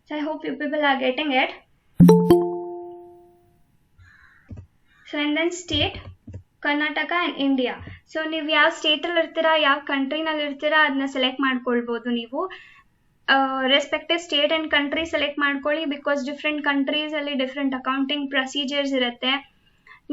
So I hope you people are getting it. So and then state, Karnataka and India. So ನೀವು ಯಾವ ಸ್ಟೇಟಲ್ಲಿ ಇರ್ತೀರಾ, ಯಾವ ಕಂಟ್ರಿನಲ್ಲಿ ಇರ್ತೀರಾ ಅದನ್ನ ಸೆಲೆಕ್ಟ್ ಮಾಡ್ಕೊಳ್ಬೋದು. ನೀವು respective state and country select ಮಾಡ್ಕೊಳ್ಳಿ, ಬಿಕಾಸ್ ಡಿಫ್ರೆಂಟ್ ಕಂಟ್ರೀಸಲ್ಲಿ ಡಿಫ್ರೆಂಟ್ ಅಕೌಂಟಿಂಗ್ ಪ್ರೊಸೀಜರ್ಸ್ ಇರುತ್ತೆ.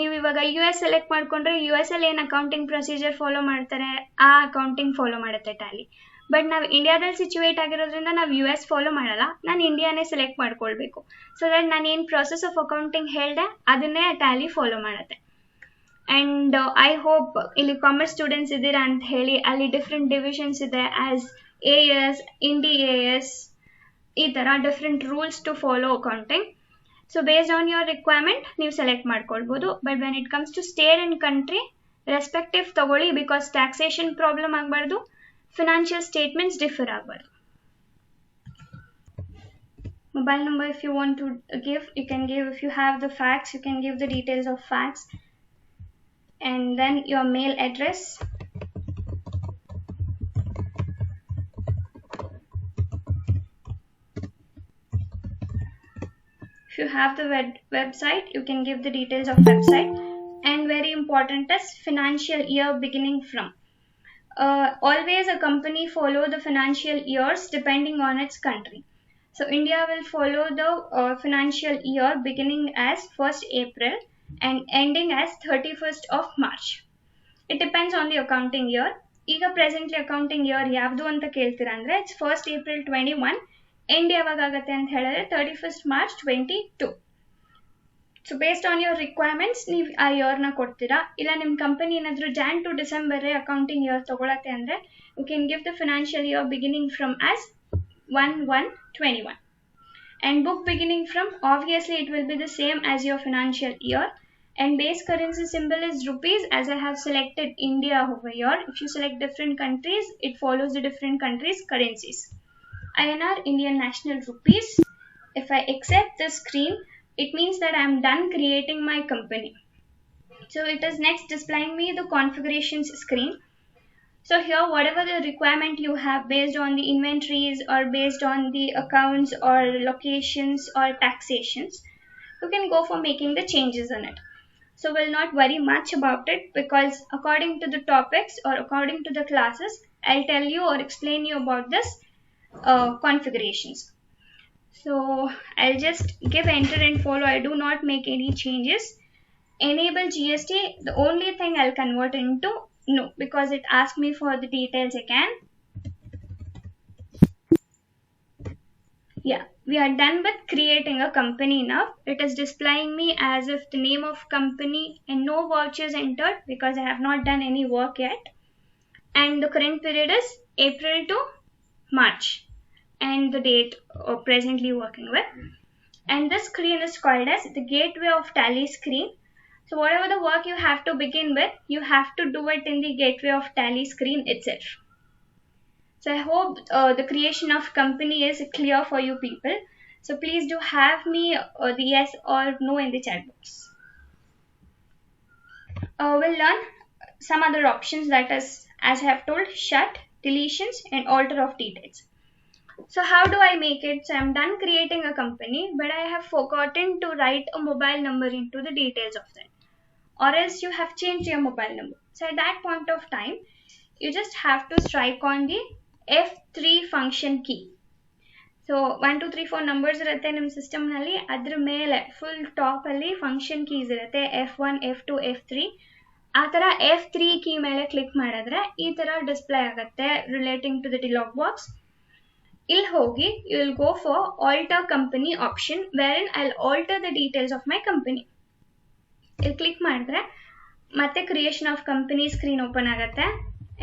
ನೀವು ಇವಾಗ US ಸೆಲೆಕ್ಟ್ ಮಾಡ್ಕೊಂಡ್ರೆ US ಅಲ್ಲಿ ಏನು ಅಕೌಂಟಿಂಗ್ ಪ್ರೊಸೀಜರ್ ಫಾಲೋ ಮಾಡ್ತಾರೆ ಆ ಅಕೌಂಟಿಂಗ್ ಫಾಲೋ ಮಾಡುತ್ತೆ ಟ್ಯಾಲಿ. ಬಟ್ ನಾವು ಇಂಡಿಯಾದಲ್ಲಿ ಸಿಚುವೇಟ್ ಆಗಿರೋದ್ರಿಂದ ನಾವು US ಫಾಲೋ ಮಾಡಲ್ಲ, ನಾನು ಇಂಡಿಯಾನೇ ಸೆಲೆಕ್ಟ್ ಮಾಡ್ಕೊಳ್ಬೇಕು. ಸೊ ದಟ್ ನಾನು ಏನು ಪ್ರೊಸೆಸ್ ಆಫ್ ಅಕೌಂಟಿಂಗ್ ಹೇಳಿದೆ ಅದನ್ನೇ ಟ್ಯಾಲಿ ಫಾಲೋ ಮಾಡುತ್ತೆ. ಆ್ಯಂಡ್ ಐ ಹೋಪ್ ಇಲ್ಲಿ ಕಾಮರ್ಸ್ ಸ್ಟೂಡೆಂಟ್ಸ್ ಇದ್ದೀರಾ ಅಂತ ಹೇಳಿ ಅಲ್ಲಿ ಡಿಫ್ರೆಂಟ್ ಡಿವಿಷನ್ಸ್ ಇದೆ, ಆ್ಯಸ್ AS, Indi AS, ಈ ಥರ different rules to follow accounting. So based on your requirement ನೀವು ಸೆಲೆಕ್ಟ್ ಮಾಡ್ಕೊಳ್ಬೋದು. But when it comes to state and country respective ತಗೊಳ್ಳಿ, ಬಿಕಾಸ್ ಟ್ಯಾಕ್ಸೇಷನ್ ಪ್ರಾಬ್ಲಮ್ ಆಗಬಾರ್ದು, financial statements differ ಆಗಬಾರ್ದು. Mobile number if you want to give, you can give. If you have the fax, you can give the details of fax. And then your mail address. If you have the website, you can give the details of website. And very important is financial year beginning from. Always a company follow the financial years depending on its country. So India will follow the financial year beginning as 1st April and ending as 31st of March. It depends on the accounting year. ಈಗ presently accounting year ಯಾವುದು ಅಂತ ಕೇಳ್ತೀರಾ ಅಂದರೆ it's 1st April 21, end ಯಾವಾಗ ಆಗುತ್ತೆ ಅಂತ ಹೇಳಿದ್ರೆ 31st March 22. So based on your requirements ನೀವು ಆ ಇಯರ್ನ ಕೊಡ್ತೀರಾ. ಇಲ್ಲ ನಿಮ್ಮ ಕಂಪನಿ ಏನಾದರೂ Jan to December accounting year ತಗೊಳತ್ತೆ ಅಂದರೆ you can give the financial year beginning from as 1/1/21 and book beginning from, obviously it will be the same as your financial year, and base currency symbol is rupees as I have selected India over here. If you select different countries, it follows the different countries currencies. INR, Indian National Rupees. If I accept this screen, it means that I am done creating my company. So it is next displaying me the configurations screen. So here whatever the requirement you have based on the inventories or based on the accounts or locations or taxations, you can go for making the changes on it. So we'll not worry much about it, because according to the topics or according to the classes, I'll tell you or explain you about this configurations. So I'll just give enter and follow. I do not make any changes. Enable GST, the only thing I'll convert into no, because it asked me for the details again. Yeah, we are done with creating a company now. It is displaying me as if the name of company and no vouchers entered because I have not done any work yet. And the current period is April to March and the date presently working with. And this screen is called as the Gateway of Tally screen. So whatever the work you have to begin with, you have to do it in the Gateway of Tally screen itself. So I hope the creation of company is clear for you people. So please do have me the yes or no in the chat box. We'll learn some other options, that is, as I have told, shut, deletions and alter of details. So how do I make it? So I'm done creating a company, but I have forgotten to write a mobile number into the details of that. Or else you have changed your mobile number. So at that point of time, you just have to strike on the F3 function key. So 1 2 3 4 numbers irutte nim system nalli, adra mele full top alli function keys irutte, F1 F2 F3. ಆ ಥರ F3 key ಮೇಲೆ click ಮಾಡಿದ್ರೆ ಈ ಥರ display ಆಗುತ್ತೆ relating to the dialog box. ಇಲ್ಲಿ ಹೋಗಿ you will go for alter company option, wherein I'll alter the details of my company. ಇಲ್ಲಿ ಕ್ಲಿಕ್ ಮಾಡಿದ್ರೆ ಮತ್ತೆ creation of company screen open ಆಗುತ್ತೆ.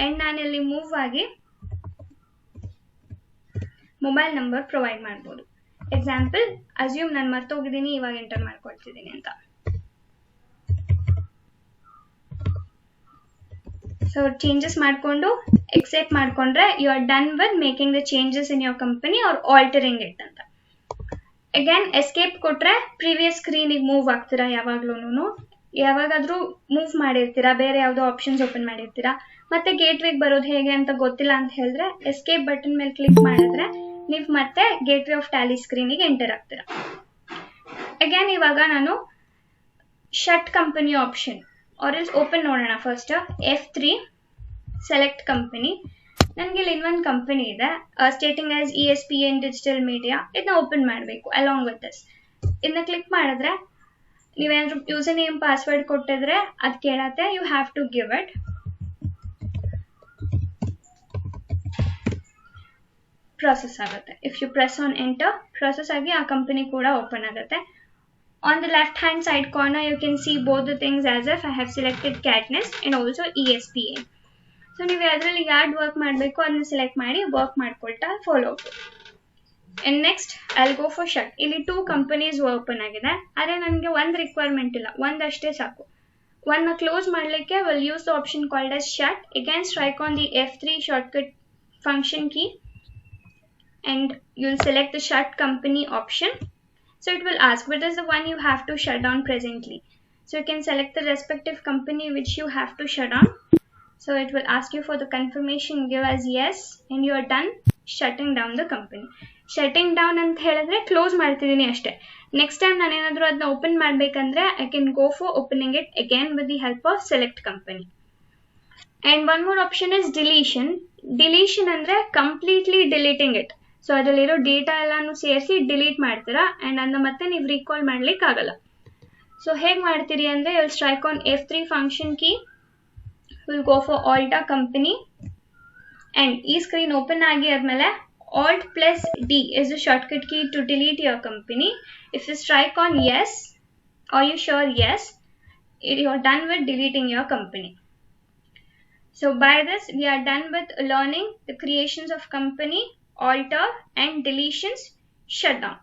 ಅಂಡ್ ನಾನು ಇಲ್ಲಿ ಮೂವ್ ಆಗಿ ಮೊಬೈಲ್ ನಂಬರ್ ಪ್ರೊವೈಡ್ ಮಾಡ್ಬೋದು. ಎಕ್ಸಾಂಪಲ್, ಅಸ್ಯೂಮ್ ನಾನು ಮರ್ತೋಗಿದ್ದೀನಿ, ಇವಾಗ ಎಂಟರ್ ಮಾಡ್ಕೊಳ್ತಿದ್ದೀನಿ ಅಂತ. ಸೊ ಚೇಂಜಸ್ ಮಾಡಿಕೊಂಡು ಎಕ್ಸೆಪ್ಟ್ ಮಾಡಿಕೊಂಡ್ರೆ you are done with making the changes in your company or altering it ಅಂತ. ಅಗೇನ್ ಎಸ್ಕೇಪ್ ಕೊಟ್ರೆ ಪ್ರೀವಿಯಸ್ ಸ್ಕ್ರೀನಿಗೆ ಮೂವ್ ಆಗ್ತೀರಾ. ಯಾವಾಗಾದ್ರೂ ಮೂವ್ ಮಾಡಿರ್ತೀರಾ, ಬೇರೆ ಯಾವುದೋ ಆಪ್ಷನ್ಸ್ ಓಪನ್ ಮಾಡಿರ್ತೀರಾ, ಮತ್ತೆ ಗೇಟ್ವೇಗೆ ಬರೋದು ಹೇಗೆ ಅಂತ ಗೊತ್ತಿಲ್ಲ ಅಂತ ಹೇಳಿದ್ರೆ ಎಸ್ಕೇಪ್ ಬಟನ್ ಮೇಲೆ ಕ್ಲಿಕ್ ಮಾಡಿದ್ರೆ ನೀವು ಮತ್ತೆ ಗೇಟ್ವೇ ಆಫ್ ಟ್ಯಾಲಿ ಸ್ಕ್ರೀನಿಗೆ ಎಂಟರ್ ಆಗ್ತೀರಾ. ಅಗೇನ್ ಇವಾಗ ನಾನು shut company option or else open ನೋಡೋಣ. First F3 select company. ನನಗೆ ಇಲ್ಲಿ ಇನ್ನೊಂದು ಕಂಪನಿ ಇದೆ stating as ESPN digital media. ಇದನ್ನ ಓಪನ್ ಮಾಡಬೇಕು ಅಲಾಂಗ್ ವಿತ್ ದಿಸ್. ಇದನ್ನ ಕ್ಲಿಕ್ ಮಾಡಿದ್ರೆ ನೀವೇನಾದ್ರೂ ಯೂಸರ್ ನೇಮ್ ಪಾಸ್ವರ್ಡ್ ಕೊಟ್ಟಿದ್ರೆ ಅದು ಕೇಳತ್ತೆ, you have to give it. process ಆಗುತ್ತೆ. If you press on enter, process ಆಗಿ ಆ ಕಂಪನಿ ಕೂಡ ಓಪನ್ ಆಗುತ್ತೆ. On the left hand side corner you can see both the things as if I have selected Katniss and also ESPN. So ನೀವು ಅದರಲ್ಲಿ yard work ಮಾಡಬೇಕು ಅದನ್ನ select ಮಾಡಿ work ಮಾಡ್ಕೊಳ್ತಾ follow. And next I'll go for shut. ಇಲ್ಲಿ 2 companies open ಆಗಿದೆ, ಆದರೆ ನನಗೆ ಒಂದು ರಿಕ್ವೈರ್ಮೆಂಟ್ ಇಲ್ಲ, ಒಂದಷ್ಟೇ ಸಾಕು. ಒಂದನ್ನ ಕ್ಲೋಸ್ ಮಾಡಲಿಕ್ಕೆ will use the option called as shut. Again strike on the F3 shortcut function key and you'll select the shut company option. So it will ask what is the one you have to shut down presently. So you can select the respective company which you have to shut down. So it will ask you for the confirmation, give as yes, and you are done shutting down the company. Shutting down ಅಂತ ಹೇಳಿದ್ರೆ close ಮಾಡ್ತಿದ್ದೀನಿ ಅಷ್ಟೇ. Next time ನಾನು ಏನಾದರೂ ಅದನ್ನ open ಮಾಡಬೇಕಂದ್ರೆ I can go for opening it again with the help of select company. And one more option is deletion. Deletion ಅಂದ್ರೆ completely deleting it. So ಅದರಲ್ಲಿರೋ ಡೇಟಾ ಎಲ್ಲಾನು ಸೇರಿಸಿ ಡಿಲೀಟ್ ಮಾಡ್ತೀರಾ ಅಂಡ್ ಅದನ್ನ ಮತ್ತೆ ನೀವು ರೀಕಾಲ್ ಮಾಡ್ಲಿಕ್ಕೆ ಆಗಲ್ಲ. ಸೊ ಹೇಗೆ ಮಾಡ್ತೀರಿ ಅಂದ್ರೆ you will strike on F3 function key, will go for alter company and ಈ ಸ್ಕ್ರೀನ್ ಓಪನ್ ಆಗಿ ಆದ್ಮೇಲೆ Alt plus D is the shortcut key to delete your company. If you strike on yes, Are you sure? Yes. You're done with deleting your company. So by this, we are done with learning the creations of company, alter, and deletions, shutdown.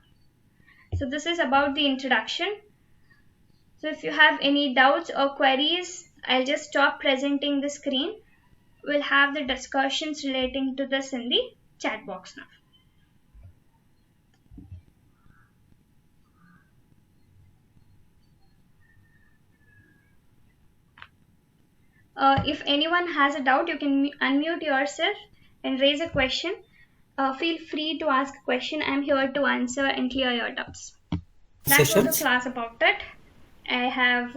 So this is about the introduction. So if you have any doubts or queries, I'll just stop presenting the screen. We'll have the discussions relating to this in the chat box now. If anyone has a doubt, you can unmute yourself and raise a question. Feel free to ask a question. I'm here to answer and clear your doubts. That was the class about it. I have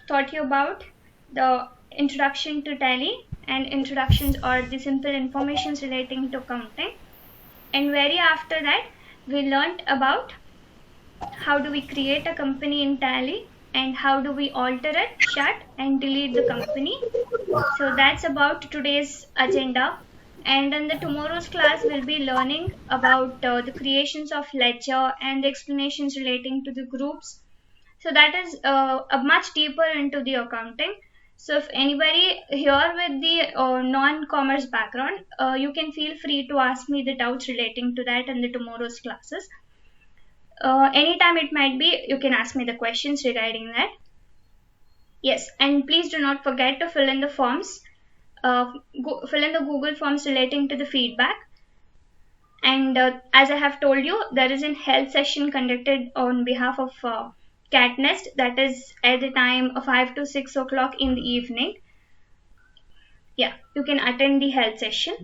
taught you about the introduction to Tally and introductions or the simple informations relating to accounting. And very after that, we learned about how do we create a company in Tally and how do we alter it, shut and delete the company. So that's about today's agenda. And in the tomorrow's class, we'll be learning about the creations of ledger and the explanations relating to the groups. So that is a much deeper into the accounting. So if anybody here with the non-commerce background, you can feel free to ask me the doubts relating to that in the tomorrow's classes. Anytime it might be, you can ask me the questions regarding that. Yes, and please do not forget to fill in the forms. Fill in the Google forms relating to the feedback. And as I have told you, there is a health session conducted on behalf of CatNest, that is at the time of 5 to 6 o'clock in the evening. Yeah, you can attend the health session.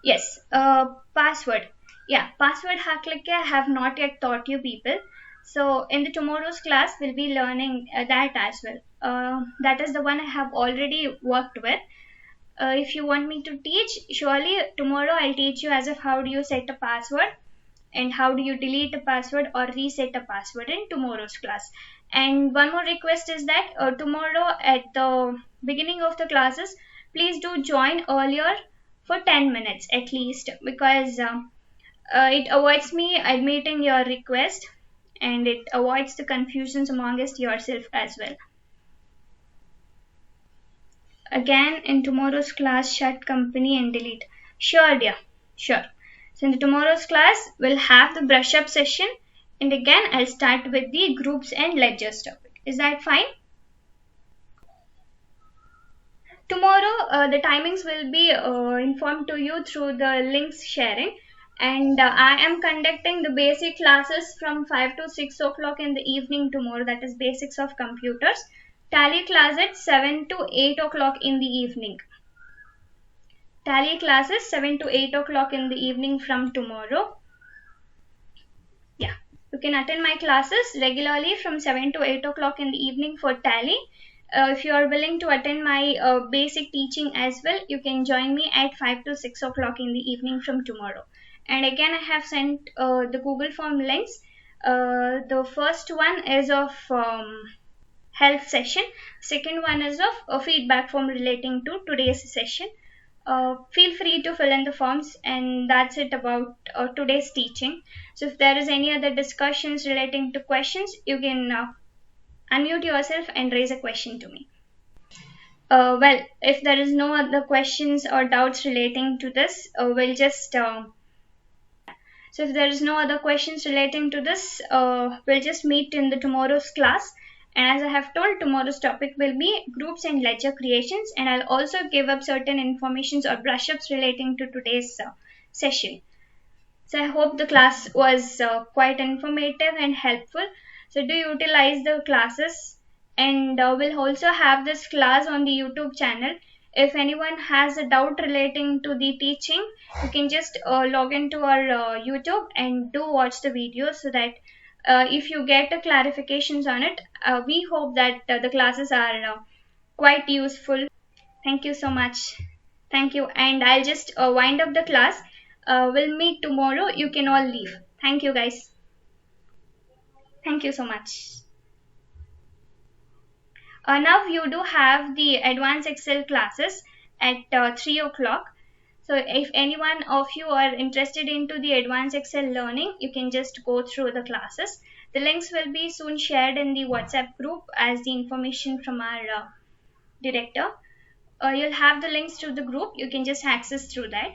Yes, password. Yeah, password hack like I have not yet taught you people. So in the tomorrow's class, we'll be learning that as well. That is the one I have already worked with. If you want me to teach, surely tomorrow I'll teach you as of how do you set a password and how do you delete a password or reset a password in tomorrow's class. And one more request is that tomorrow at the beginning of the classes, please do join earlier for 10 minutes at least, because it avoids me admitting your request and it avoids the confusions amongst yourself as well. Again, in tomorrow's class, shut company and delete. Sure, dear. Sure. So in the tomorrow's class, we'll have the brush up session. And again, I'll start with the groups and ledgers topic. Is that fine? Tomorrow, the timings will be informed to you through the links sharing. And I am conducting the basic classes from 5 to 6 o'clock in the evening tomorrow. That is basics of computers. Tally class at 7 to 8 o'clock in the evening. Tally classes 7 to 8 o'clock in the evening from tomorrow. Yeah, you can attend my classes regularly from 7 to 8 o'clock in the evening for Tally. If you are willing to attend my basic teaching as well, you can join me at 5 to 6 o'clock in the evening from tomorrow. And again, I have sent the Google form links. The first one is of health session. Second one is of a feedback form relating to today's session. Feel free to fill in the forms, and that's it about today's teaching. So if there is any other discussions relating to questions, you can unmute yourself and raise a question to me. Well, if there is no other questions or doubts relating to this, we'll just so if there is no other questions relating to this, we'll just meet in the tomorrow's class. And as I have told, tomorrow's topic will be groups and ledger creations, and I'll also give up certain informations or brush-ups relating to today's session. So I hope the class was quite informative and helpful. So do utilize the classes, and we'll also have this class on the YouTube channel. If anyone has a doubt relating to the teaching, you can just log into our YouTube and do watch the video, so that if you get clarifications on it, we hope that the classes are quite useful. Thank you so much. Thank you. And I'll just wind up the class. We'll meet tomorrow. You can all leave. Thank you, guys. Thank you so much. Now you do have the advanced Excel classes at 3 o'clock. So if anyone of you are interested into the advanced Excel learning, you can just go through the classes. The links will be soon shared in the WhatsApp group as the information from our director. You'll have the links to the group. You can just access through that.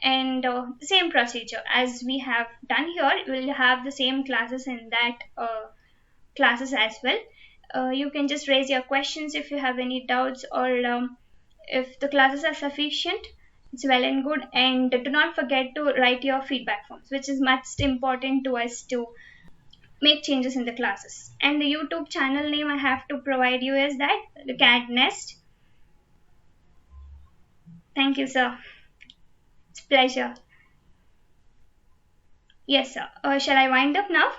And same procedure as we have done here. We'll have the same classes in that classes as well. You can just raise your questions if you have any doubts, or if the classes are sufficient, it's well and good. And do not forget to write your feedback forms, which is much important to us to make changes in the classes. And the YouTube channel name I have to provide you is that the Cat Nest. Thank you, sir. It's a pleasure. Yes, sir. Shall I wind up now?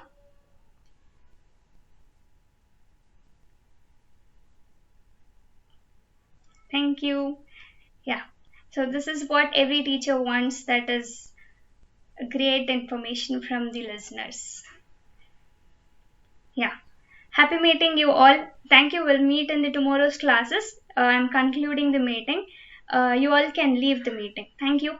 Thank you. Yeah. So this is what every teacher wants, that is great information from the listeners. Yeah. Happy meeting you all. Thank you. We'll meet in the tomorrow's classes. I'm concluding the meeting. You all can leave the meeting. Thank you.